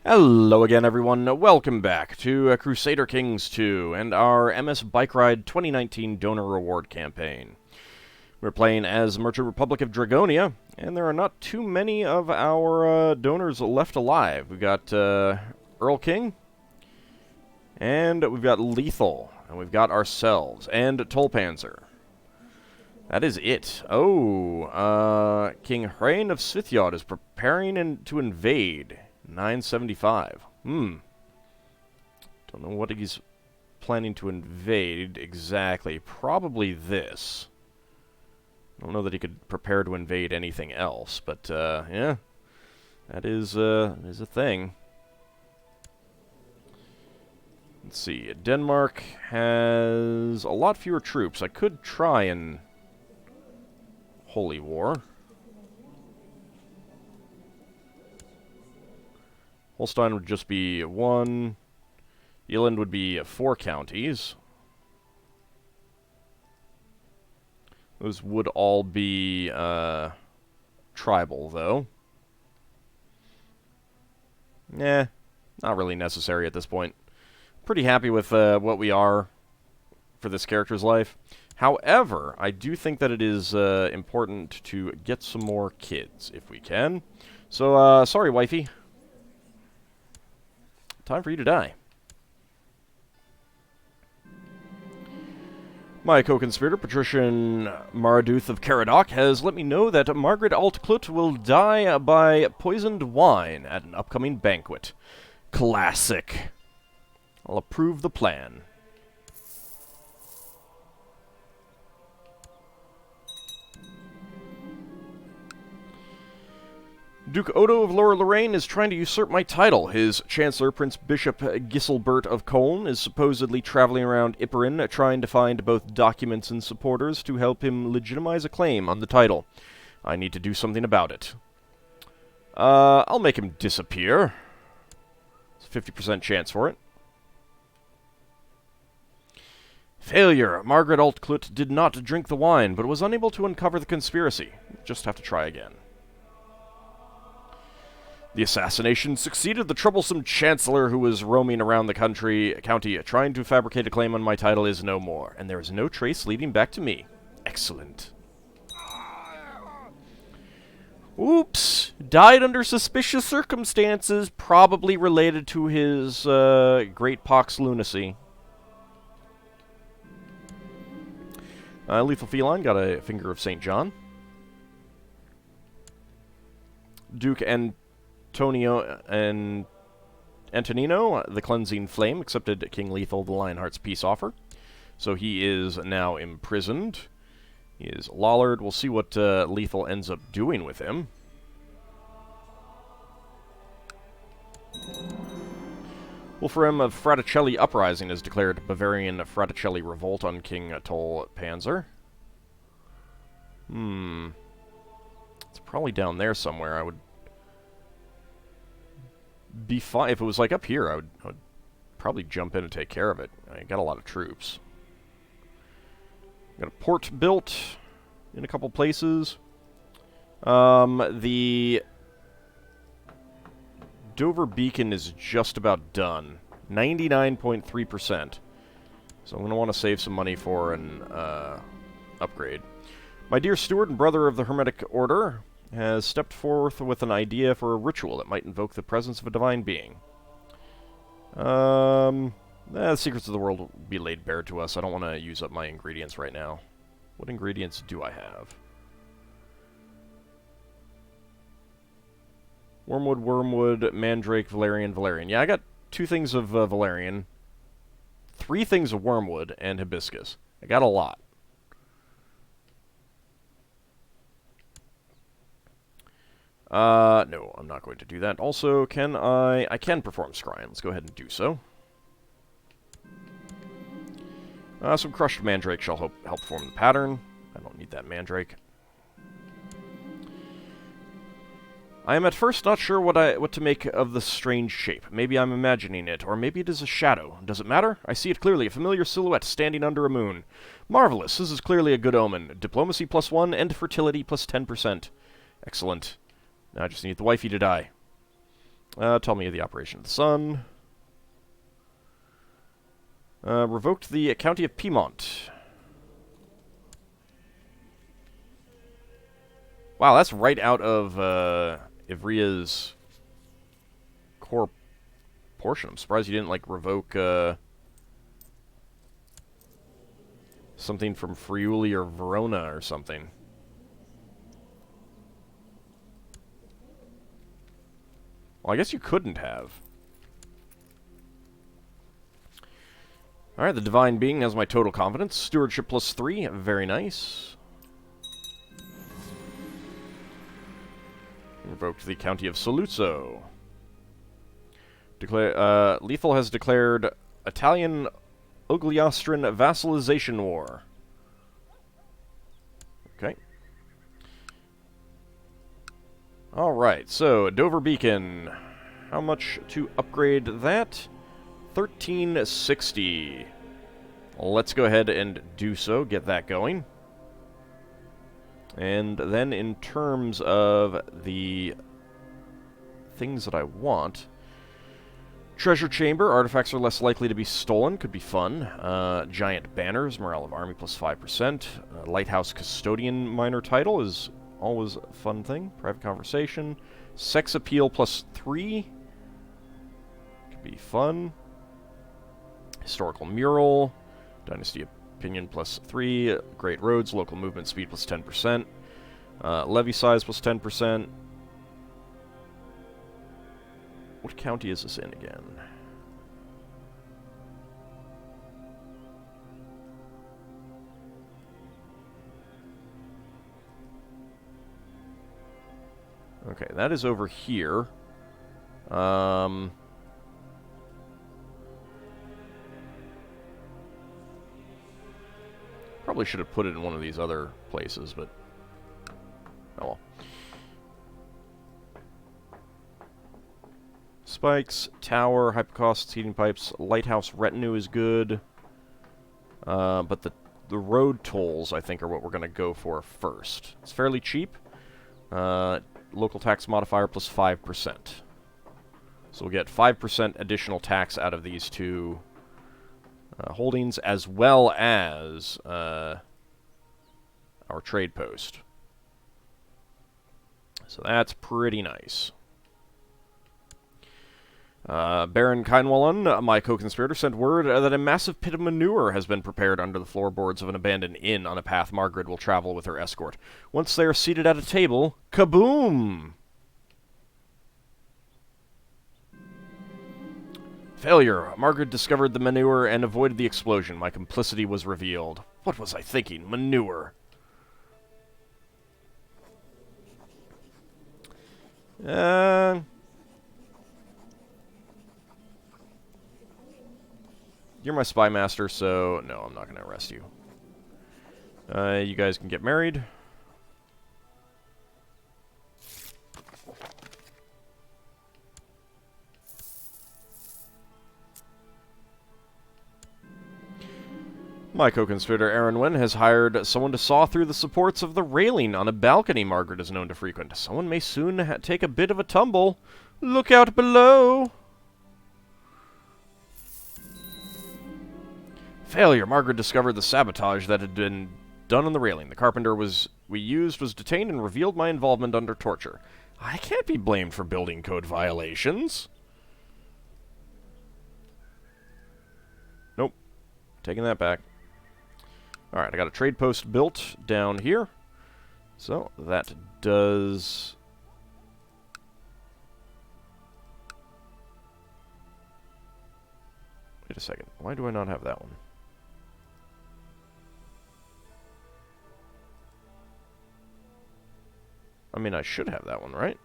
Hello again, everyone. Welcome back to Crusader Kings 2 and our MSBikeRide 2019 Donor Reward campaign. We're playing as Merchant Republic of Dragonia, and there are not too many of our donors left alive. We've got Earl King, and we've got Lethal, and we've got ourselves, and Tolpanzer. That is it. Oh, King Hrain of Svithyod is preparing to invade. 975. Don't know what he's planning to invade exactly. Probably this. I don't know that he could prepare to invade anything else, but, yeah. That is a thing. Let's see. Denmark has a lot fewer troops. I could try and Holy War. Holstein would just be 1. Eland would be 4 counties. Those would all be tribal, though. Not really necessary at this point. Pretty happy with what we are for this character's life. However, I do think that it is important to get some more kids, if we can. So, sorry, wifey. Time for you to die. My co-conspirator, Patrician Maraduth of Caradoc, has let me know that Margaret Altclut will die by poisoned wine at an upcoming banquet. Classic. I'll approve the plan. Duke Odo of Lower Lorraine is trying to usurp my title. His Chancellor, Prince Bishop Giselbert of Colne, is supposedly traveling around Ypres trying to find both documents and supporters to help him legitimize a claim on the title. I need to do something about it. I'll make him disappear. It's a 50% chance for it. Failure. Margaret Altclut did not drink the wine, but was unable to uncover the conspiracy. Just have to try again. The assassination succeeded. The troublesome chancellor who was roaming around the county trying to fabricate a claim on my title is no more, and there is no trace leading back to me. Excellent. Oops. Died under suspicious circumstances, probably related to his Great Pox lunacy. Lethal Feline got a Finger of St. John. Duke Antonio and Antonino, the Cleansing Flame, accepted King Lethal the Lionheart's peace offer. So he is now imprisoned. He is Lollard. We'll see what Lethal ends up doing with him. Wolfram of Fraticelli Uprising has declared Bavarian Fraticelli revolt on King Tolpanzer. It's probably down there somewhere. I would be fine. If it was like up here, I would probably jump in and take care of it. I got a lot of troops. Got a port built in a couple places. The Dover Beacon is just about done. 99.3%. So I'm going to want to save some money for an upgrade. My dear steward and brother of the Hermetic Order has stepped forth with an idea for a ritual that might invoke the presence of a divine being. The secrets of the world will be laid bare to us. I don't want to use up my ingredients right now. What ingredients do I have? Wormwood, Mandrake, Valerian. Yeah, I got 2 things of Valerian, 3 things of Wormwood, and Hibiscus. I got a lot. No, I'm not going to do that. Also, I can perform Scrying. Let's go ahead and do so. Some crushed Mandrake shall help form the pattern. I don't need that Mandrake. I am at first not sure what to make of the strange shape. Maybe I'm imagining it, or maybe it is a shadow. Does it matter? I see it clearly, a familiar silhouette standing under a moon. Marvelous, this is clearly a good omen. Diplomacy +1 and fertility +10%. Excellent. Now I just need the wifey to die. Tell me of the operation of the sun. Revoked the County of Piedmont. Wow, that's right out of Ivria's core portion. I'm surprised you didn't, like, revoke something from Friuli or Verona or something. Well, I guess you couldn't have. Alright, the Divine Being has my total confidence. Stewardship +3, very nice. Revoked the County of Saluzzo. Lethal has declared Italian Ogliastran vassalization war. Okay. Alright, so Dover Beacon. How much to upgrade that? 1360. Let's go ahead and do so, get that going. And then in terms of the things that I want, Treasure Chamber, artifacts are less likely to be stolen, could be fun. Giant Banners, morale of army +5%. Lighthouse Custodian minor title is always a fun thing. Private Conversation. Sex Appeal +3. Could be fun. Historical Mural. Dynasty Opinion +3. Great Roads, local movement speed +10%. Levy size +10%. What county is this in again? Okay, that is over here. Probably should have put it in one of these other places, but oh well. Spikes, tower, hypercosts, heating pipes, lighthouse retinue is good. But the road tolls, I think, are what we're going to go for first. It's fairly cheap. Local tax modifier +5%. So we'll get 5% additional tax out of these two holdings, as well as our trade post. So that's pretty nice. Baron Kynwallen, my co-conspirator, sent word that a massive pit of manure has been prepared under the floorboards of an abandoned inn on a path Margaret will travel with her escort. Once they are seated at a table, kaboom! Failure. Margaret discovered the manure and avoided the explosion. My complicity was revealed. What was I thinking? Manure. You're my spy master, so no, I'm not going to arrest you. You guys can get married. My co-conspirator Aaron Wen has hired someone to saw through the supports of the railing on a balcony Margaret is known to frequent. Someone may soon take a bit of a tumble. Look out below! Failure. Margaret discovered the sabotage that had been done on the railing. The carpenter we used was detained and revealed my involvement under torture. I can't be blamed for building code violations. Nope. Taking that back. Alright, I got a trade post built down here. So, that does... Wait a second. Why do I not have that one? I mean, I should have that one, right?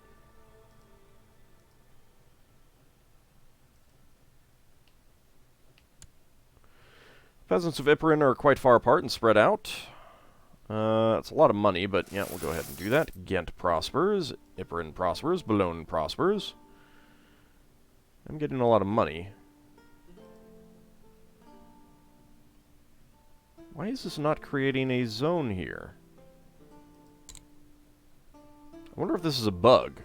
Peasants of Ypres are quite far apart and spread out. It's a lot of money, but yeah, we'll go ahead and do that. Ghent prospers. Ypres prospers. Boulogne prospers. I'm getting a lot of money. Why is this not creating a zone here? I wonder if this is a bug.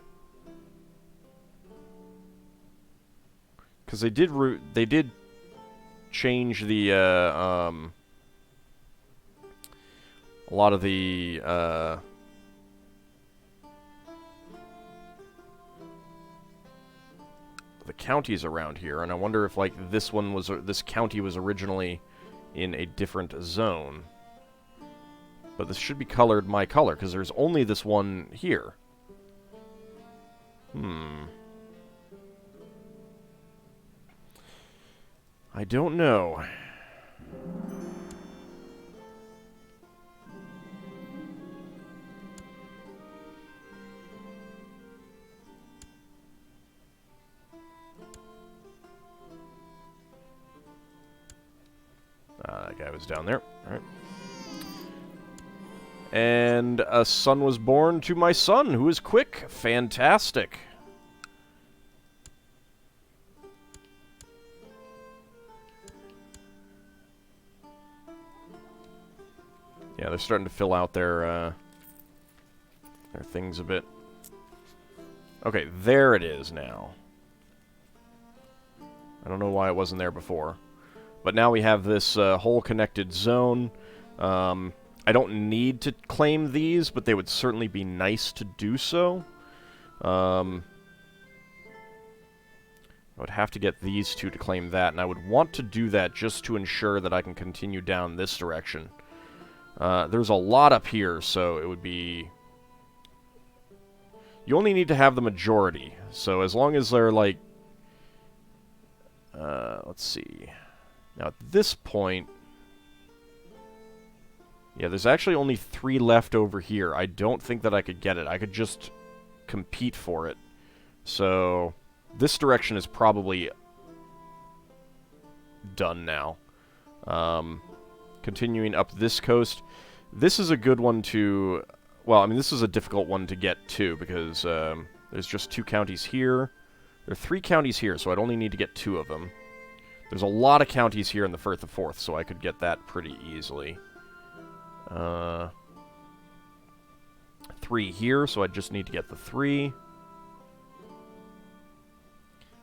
because they did change the a lot of the counties around here, and I wonder if like this county was originally in a different zone. But this should be colored my color, because there's only this one here. I don't know. That guy was down there. Alright. And a son was born to my son, who is quick. Fantastic. Yeah, they're starting to fill out their things a bit. Okay, there it is now. I don't know why it wasn't there before. But now we have this whole connected zone. I don't need to claim these, but they would certainly be nice to do so. I would have to get these two to claim that, and I would want to do that just to ensure that I can continue down this direction. There's a lot up here, so it would be... You only need to have the majority, so as long as they're, like... let's see... Now, at this point... Yeah, there's actually only 3 left over here. I don't think that I could get it. I could just compete for it. So, this direction is probably done now. Continuing up this coast. This is a good one to... Well, I mean, this is a difficult one to get to, because there's just 2 counties here. There are 3 counties here, so I'd only need to get 2 of them. There's a lot of counties here in the Firth of Forth, so I could get that pretty easily. 3 here, so I just need to get the 3.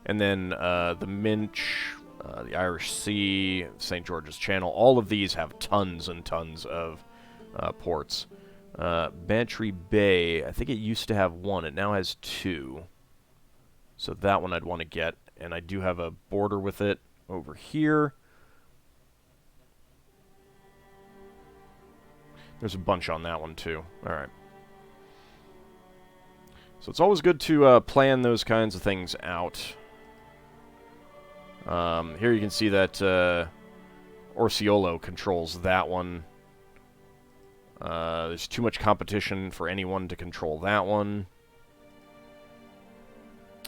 And then the Minch, the Irish Sea, St. George's Channel, all of these have tons and tons of ports. Bantry Bay, I think it used to have 1. It now has 2. So that one I'd want to get, and I do have a border with it over here. There's a bunch on that one, too. Alright. So it's always good to plan those kinds of things out. Here you can see that Orciolo controls that one. There's too much competition for anyone to control that one.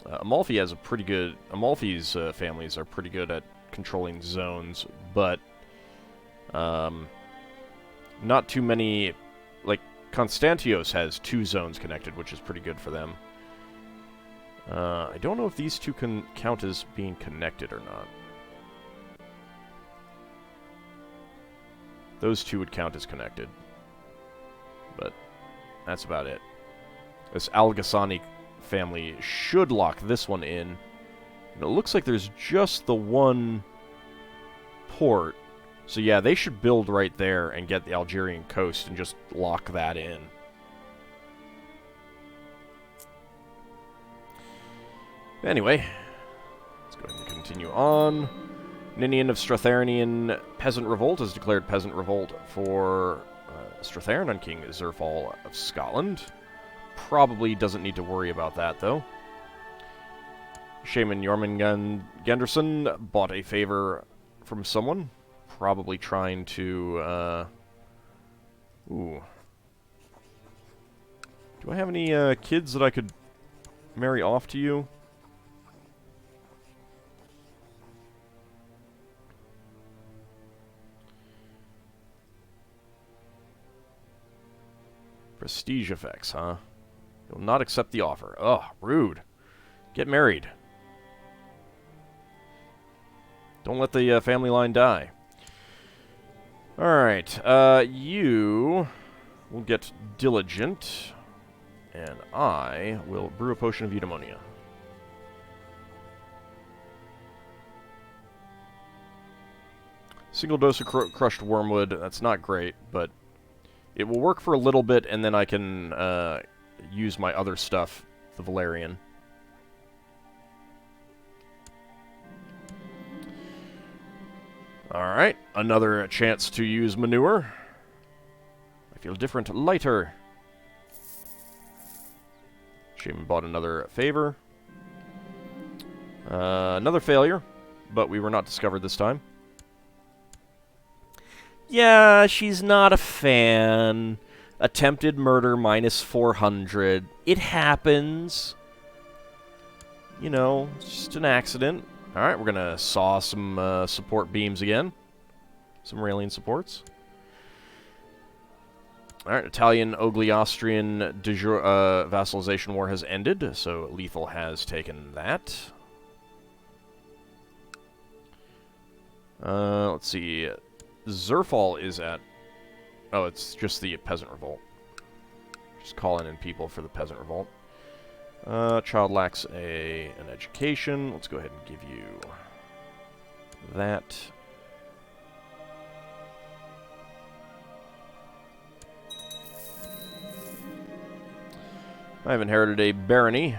Amalfi has a pretty good... Amalfi's families are pretty good at controlling zones, but... not too many... Like, Constantios has 2 zones connected, which is pretty good for them. I don't know if these 2 can count as being connected or not. Those 2 would count as connected. But that's about it. This Al-Ghassani family should lock this one in. And it looks like there's just the 1 port. So yeah, they should build right there and get the Algerian coast and just lock that in. Anyway, let's go ahead and continue on. Ninian of Stratharnian Peasant Revolt has declared Peasant Revolt for Strathairn on King Zerfall of Scotland. Probably doesn't need to worry about that, though. Shaman Jormungandrson bought a favor from someone. Probably trying to, ooh. Do I have any, kids that I could marry off to you? Prestige effects, huh? You'll not accept the offer. Ugh, rude. Get married. Don't let the family line die. Alright, you will get diligent, and I will brew a potion of eudaimonia. Single dose of crushed wormwood. That's not great, but it will work for a little bit, and then I can use my other stuff, the Valerian. Alright, another chance to use manure. I feel different, lighter. Shaman bought another favor. Another failure, but we were not discovered this time. Yeah, she's not a fan. Attempted murder minus 400. It happens. You know, it's just an accident. Alright, we're going to saw some support beams again. Some railing supports. Alright, Italian, Ogli, Austrian vassalization war has ended, so Lethal has taken that. Let's see. Zerfall is at... Oh, it's just the Peasant Revolt. Just calling in people for the Peasant Revolt. Child lacks an education. Let's go ahead and give you that. I have inherited a barony.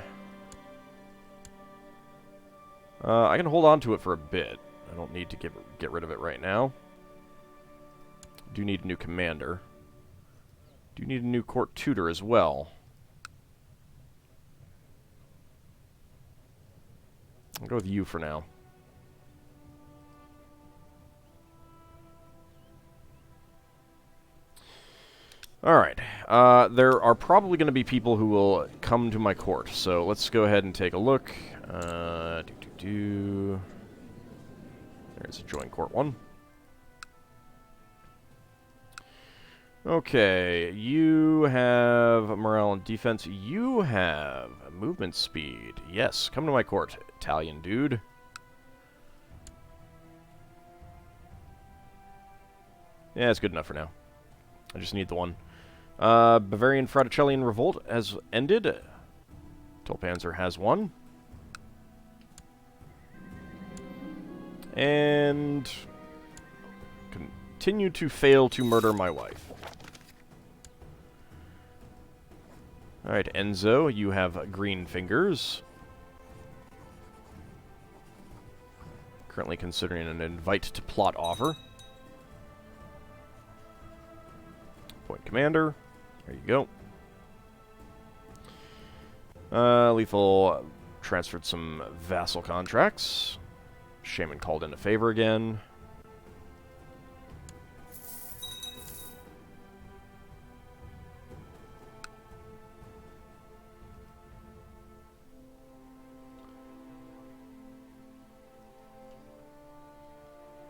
I can hold on to it for a bit. I don't need to get rid of it right now. Do need a new commander. Do need a new court tutor as well. I'll go with you for now. Alright. There are probably going to be people who will come to my court, so let's go ahead and take a look. There's a joint court one. Okay, you have morale and defense. You have movement speed. Yes, come to my court, Italian dude. Yeah, it's good enough for now. I just need the one. Bavarian Fraticellian Revolt has ended. Tolpanzer has one. And continue to fail to murder my wife. Alright, Enzo, you have green fingers. Currently considering an invite to plot offer. Point commander. There you go. Lethal transferred some vassal contracts. Shaman called in a favor again.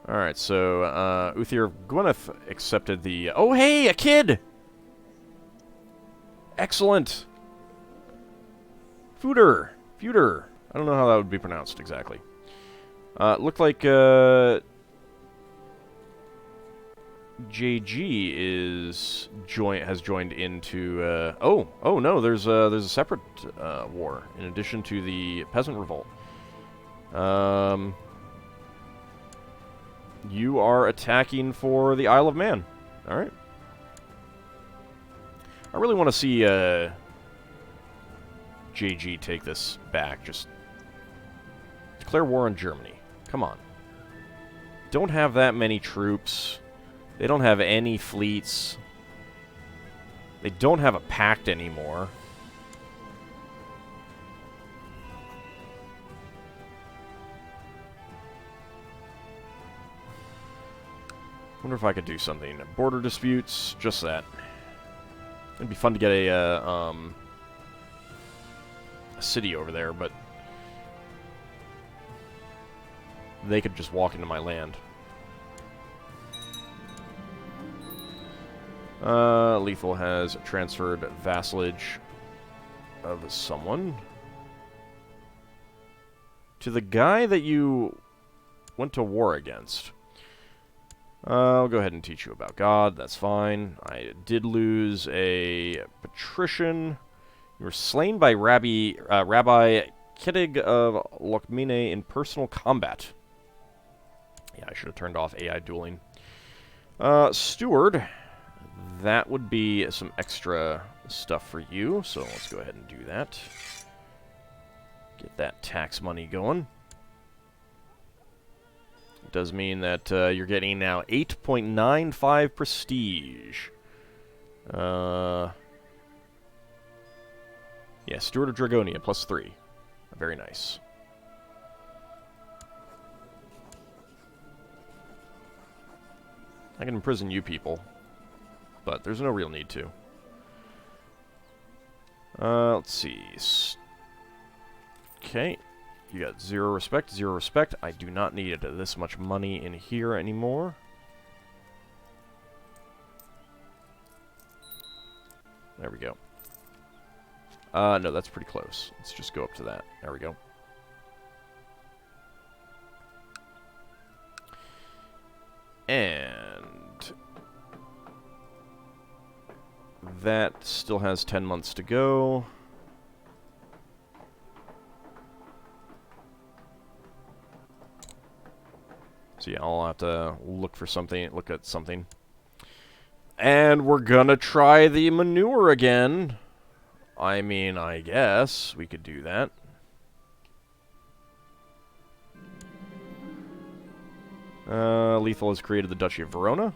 Alright, so, Uthir Gwyneth accepted the... Oh, hey, a kid! Excellent! Feuder. I don't know how that would be pronounced exactly. Looked like, JG has joined into, oh no, there's a separate, war, in addition to the Peasant Revolt. You are attacking for the Isle of Man. Alright. I really want to see, JG take this back. Just declare war on Germany. Come on. Don't have that many troops. They don't have any fleets. They don't have a pact anymore. Wonder if I could do something. Border disputes, just that. It'd be fun to get a city over there, but they could just walk into my land. Lethal has transferred vassalage of someone to the guy that you went to war against. I'll go ahead and teach you about God. That's fine. I did lose a patrician. You were slain by Rabbi Kittig of Lokmine in personal combat. Yeah, I should have turned off AI dueling. Steward, that would be some extra stuff for you, so let's go ahead and do that. Get that tax money going. It does mean that you're getting now 8.95 prestige. Yeah, Steward of Dragonia, +3. Very nice. I can imprison you people, but there's no real need to. Let's see. Okay. You got 0 respect, 0 respect. I do not need this much money in here anymore. There we go. No, that's pretty close. Let's just go up to that. There we go. And that still has 10 months to go. So yeah, I'll have to look at something. And we're gonna try the manure again. I mean, I guess we could do that. Lethal has created the Duchy of Verona.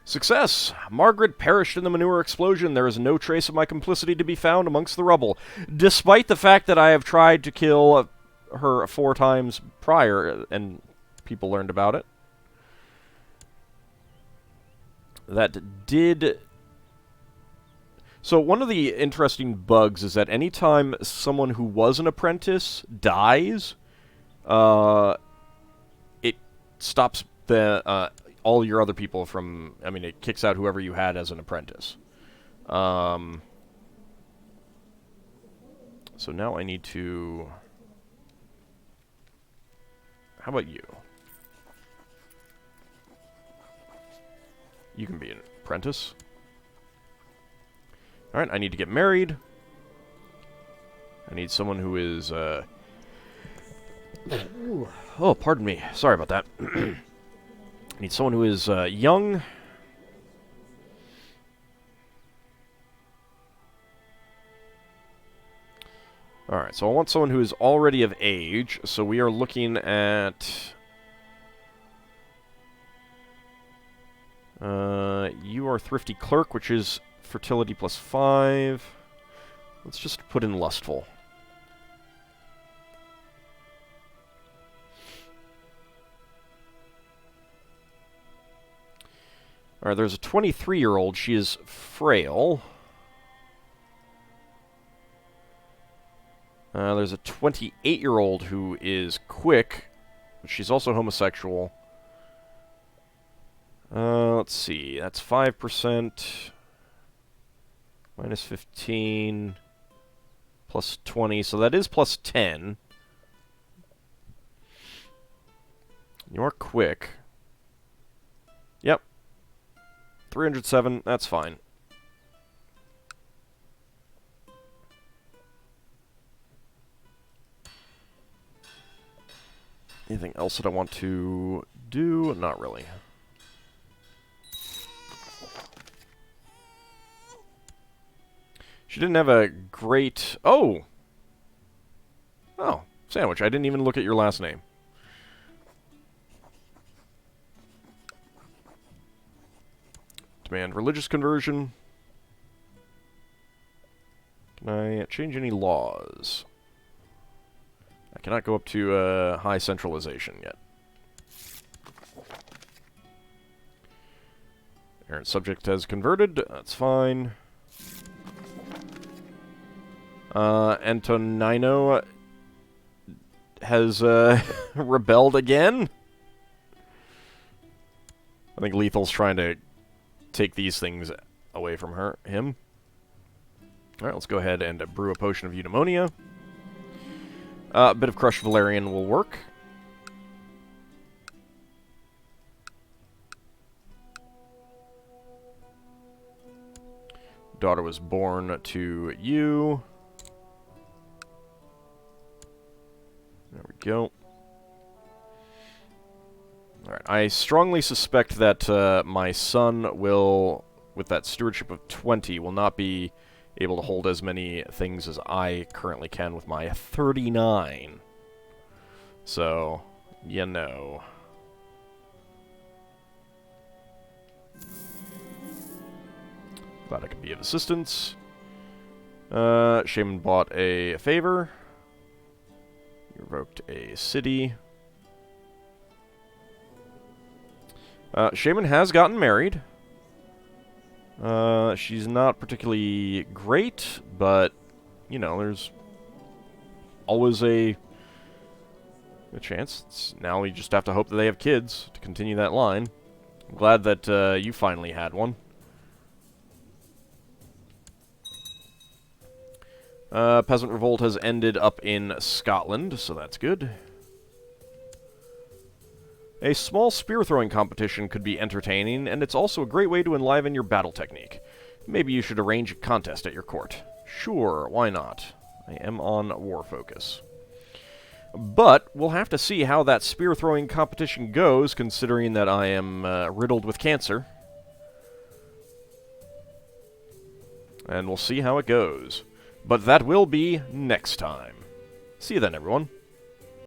Success! Margaret perished in the manure explosion. There is no trace of my complicity to be found amongst the rubble, despite the fact that I have tried to kill her 4 times prior, and people learned about it. That did... So one of the interesting bugs is that anytime someone who was an apprentice dies, it stops the all your other people from... I mean, it kicks out whoever you had as an apprentice. So now I need to... How about you? You can be an apprentice. Alright, I need to get married. I need someone who is, Oh, pardon me. Sorry about that. I need someone who is, young. Alright, so I want someone who is already of age. So we are looking at... you are Thrifty Clerk, which is fertility +5. Let's just put in Lustful. Alright, there's a 23-year-old. She is frail. There's a 28-year-old who is quick, but she's also homosexual. Let's see. That's 5%. -15. +20. So that is +10. You are quick. Yep. 307. That's fine. Anything else that I want to do? Not really. She didn't have a great... Oh! Oh, Sandwich. I didn't even look at your last name. Demand religious conversion. Can I change any laws? I cannot go up to high centralization yet. Errant subject has converted. That's fine. Antonino has rebelled again. I think Lethal's trying to take these things away from him. Alright, let's go ahead and brew a potion of eudaimonia. A bit of crushed valerian will work. Daughter was born to you. There we go. Alright, I strongly suspect that my son will, with that stewardship of 20, will not be able to hold as many things as I currently can with my 39. So, you know. Glad I could be of assistance. Shaman bought a favor. He revoked a city. Shaman has gotten married. She's not particularly great, but, you know, there's always a chance. Now we just have to hope that they have kids to continue that line. I'm glad that you finally had one. Peasant Revolt has ended up in Scotland, so that's good. A small spear-throwing competition could be entertaining, and it's also a great way to enliven your battle technique. Maybe you should arrange a contest at your court. Sure, why not? I am on war focus. But we'll have to see how that spear-throwing competition goes, considering that I am riddled with cancer. And we'll see how it goes. But that will be next time. See you then, everyone.